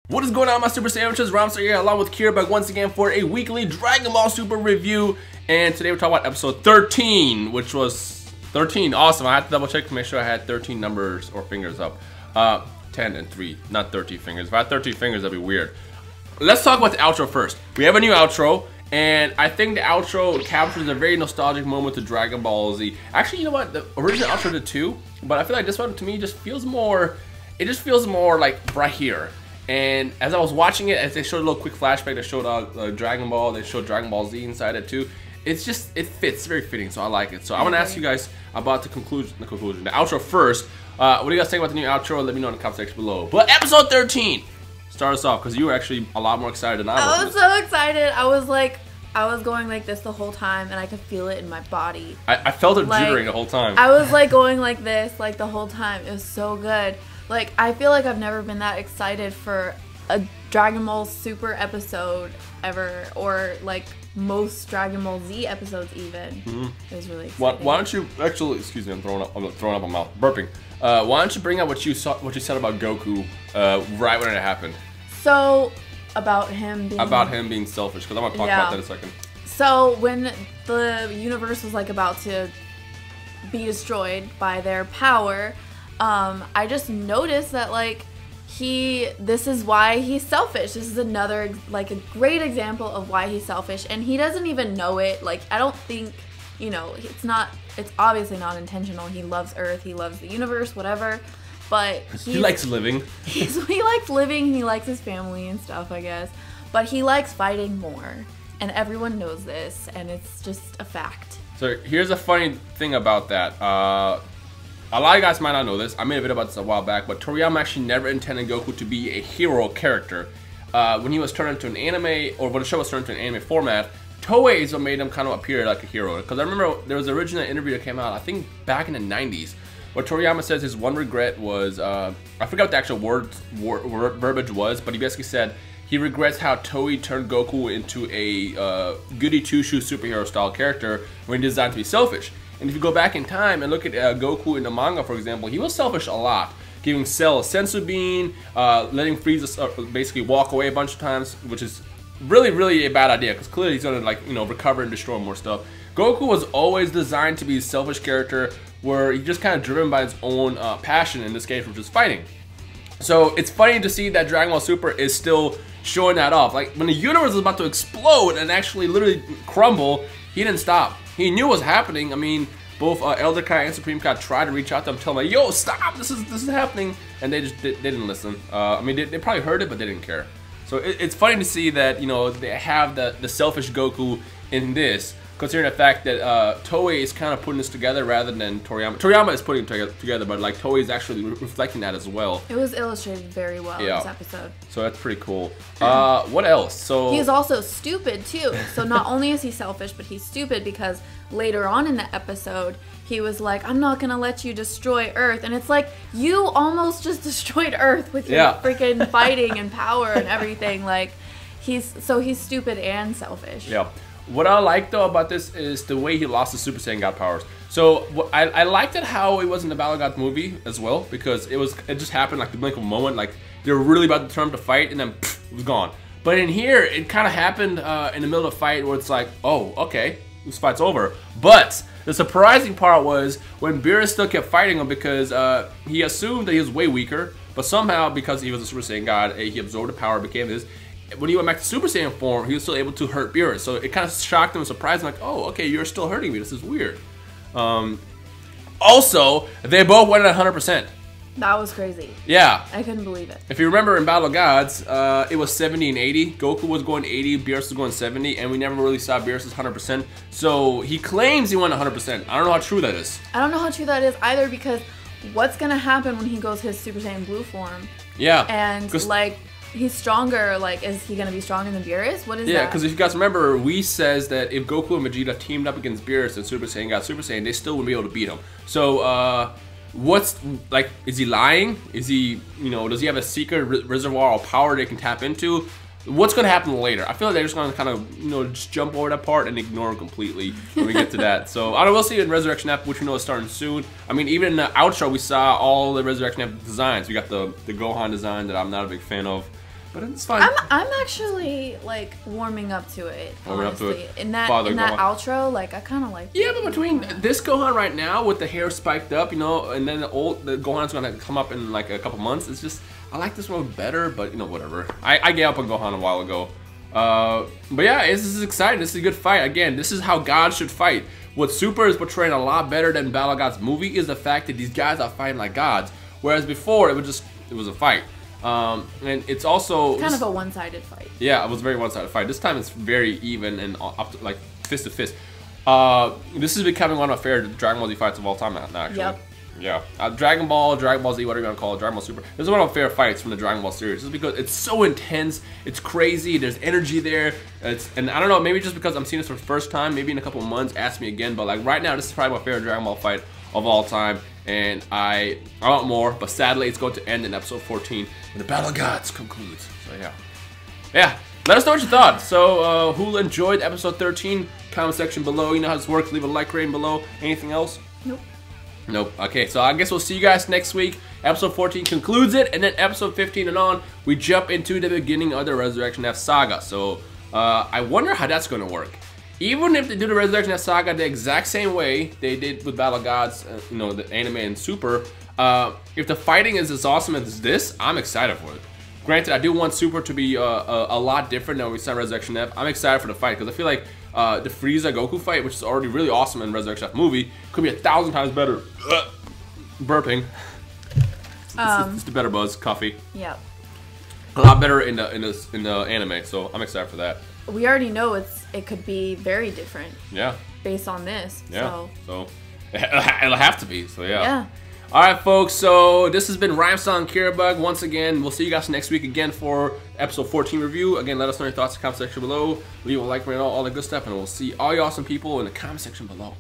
What is going on, my Super Sandwiches? Rhymestyle here, along with Kira, back once again for a weekly Dragon Ball Super review. And today we're talking about episode 13, which was 13. Awesome. I had to double check to make sure I had 13 numbers or fingers up. 10 and 3, not 13 fingers. If I had 13 fingers, that'd be weird. Let's talk about the outro first. We have a new outro, and I think the outro captures a very nostalgic moment to Dragon Ball Z. Actually, you know what? The original outro did too, but I feel like this one to me just feels more. It just feels more like right here. And as I was watching it, as they showed a little quick flashback, they showed Dragon Ball, they showed Dragon Ball Z inside it too. It's just, it fits, very fitting, so I like it. So I want to ask you guys about the outro first. What do you guys think about the new outro? Let me know in the comment section below. But episode 13, start us off, because you were actually a lot more excited than I was. I was so excited. I was going like this the whole time, and I could feel it in my body. I felt it jittering the whole time. I was like going like this like the whole time. It was so good. Like, I feel like I've never been that excited for a Dragon Ball Super episode ever, or like most Dragon Ball Z episodes even. It was really exciting. Why don't you actually? Excuse me, I'm throwing up my mouth, burping. Why don't you bring up what you said about Goku right when it happened? So about him being selfish, because I want to talk about that in a second. So when the universe was like about to be destroyed by their power, I just noticed that like this is why he's selfish. This is another like a great example of why he's selfish, and he doesn't even know it. Like, I don't think, you know, it's obviously not intentional. He loves Earth, he loves the universe, whatever, but he likes living. He likes living, he likes his family and stuff, I guess, but he likes fighting more, and everyone knows this, and it's just a fact. So here's a funny thing about that. A lot of you guys might not know this. I made a video about this a while back, but Toriyama actually never intended Goku to be a hero character. When he was turned into an anime, or when the show was turned into an anime format, Toei is what made him kind of appear like a hero. Because I remember there was an original interview that came out, I think back in the 90s, where Toriyama says his one regret was, I forgot what the actual verbiage was, but he basically said he regrets how Toei turned Goku into a goody two-shoe superhero style character when he designed to be selfish. And if you go back in time and look at Goku in the manga, for example, he was selfish a lot. Giving Cell a sensu bean, letting Frieza basically walk away a bunch of times, which is really, really a bad idea, because clearly he's gonna, like, you know, recover and destroy more stuff. Goku was always designed to be a selfish character where he's just kind of driven by his own passion, in this case, which is fighting. So it's funny to see that Dragon Ball Super is still showing that off. Like, when the universe was about to explode and actually literally crumble, he didn't stop. He knew what was happening. I mean, both Elder Kai and Supreme Kai tried to reach out to him, tell him like, "Yo, stop! This is happening," and they didn't listen. I mean, they probably heard it, but they didn't care. So it's funny to see that, you know, they have the selfish Goku in this, considering the fact that Toei is kind of putting this together rather than Toriyama. Toriyama is putting it together, but like Toei is actually reflecting that as well. It was illustrated very well in this episode. So that's pretty cool. What else? So he's also stupid too. So not only is he selfish, but he's stupid because later on in the episode, he was like, "I'm not gonna let you destroy Earth," and it's like, you almost just destroyed Earth with your freaking fighting and power and everything. Like, he's stupid and selfish. Yeah. What I like though about this is the way he lost his Super Saiyan God powers. So I liked it how it was in the Battle God movie as well, because it just happened like the blink of a moment. Like, they were really about to turn up to fight, and then pff, it was gone. But in here, it kind of happened in the middle of the fight where it's like, oh, okay, this fight's over. But the surprising part was when Beerus still kept fighting him, because he assumed that he was way weaker, but somehow, because he was a Super Saiyan God, he absorbed the power, became his. When he went back to Super Saiyan form, he was still able to hurt Beerus. So it kind of shocked him and surprised him, like, oh, okay, you're still hurting me. This is weird. Also, they both went at 100%. That was crazy. Yeah. I couldn't believe it. If you remember in Battle of Gods, it was 70 and 80. Goku was going 80, Beerus was going 70, and we never really saw Beerus' 100%. So he claims he went 100%. I don't know how true that is. I don't know how true that is either, because what's going to happen when he goes his Super Saiyan Blue form? Yeah. And, like, he's stronger. Like, is he gonna be stronger than Beerus? What is that? Yeah, because if you guys remember, Whis says that if Goku and Vegeta teamed up against Beerus and Super Saiyan got Super Saiyan, they still wouldn't be able to beat him. So, what's, like, is he lying? Is he, you know, does he have a secret reservoir of power they can tap into? What's gonna happen later? I feel like they're just gonna kind of, you know, just jump over that part and ignore it completely when we get to that. So I don't know, we'll see it in Resurrection F, which we know is starting soon. I mean, even in the outro, we saw all the Resurrection F designs. We got the Gohan design that I'm not a big fan of. but it's fine. I'm actually like warming up to it. Warming up to honestly. it. In that Father outro, like I kind of like. Yeah, but between this Gohan right now with the hair spiked up, you know, and then the Gohan's gonna come up in like a couple months. It's just I like this one better, but you know whatever. I gave up on Gohan a while ago. But yeah, this is exciting. This is a good fight. Again, this is how God should fight. What Super is portraying a lot better than Battle Gods movie is the fact that these guys are fighting like gods, whereas before it was a fight. And it's also kind of a one-sided fight. Yeah, it was a very one-sided fight. This time it's very even and up to, like fist to fist. This is becoming one of my favorite Dragon Ball Z fights of all time now. Actually. Yep. Yeah, Dragon Ball Z, whatever you want to call it, Dragon Ball Super. This is one of my favorite fights from the Dragon Ball series, just because it's so intense, it's crazy, there's energy there. And I don't know, maybe just because I'm seeing this for the first time, maybe in a couple of months, ask me again. But like right now, this is probably my favorite Dragon Ball fight of all time, and I want more. But sadly, it's going to end in episode 14 when the Battle of Gods concludes. So yeah. Let us know what you thought. So who enjoyed episode 13? Comment section below. You know how this works. Leave a like rating below. Anything else? Nope. Okay, so I guess we'll see you guys next week. Episode 14 concludes it, and then episode 15 and on, we jump into the beginning of the Resurrection F saga. So I wonder how that's going to work. Even if they do the Resurrection F saga the exact same way they did with Battle of Gods, you know, the anime and Super, if the fighting is as awesome as this, I'm excited for it. Granted, I do want Super to be a lot different than we saw in Resurrection F. I'm excited for the fight because I feel like the Frieza Goku fight, which is already really awesome in Resurrection F movie, could be 1,000 times better. Burping. It's the better buzz coffee. Yep. A lot better in the anime, so I'm excited for that. We already know it could be very different. Yeah. Based on this. Yeah. So it'll have to be. So yeah. Yeah. Alright folks, so this has been Rhymestyle and Kirabug. Once again, we'll see you guys next week again for episode 14 review. Again, let us know your thoughts in the comment section below. Leave a like, rate, all the good stuff, and we'll see all you awesome people in the comment section below.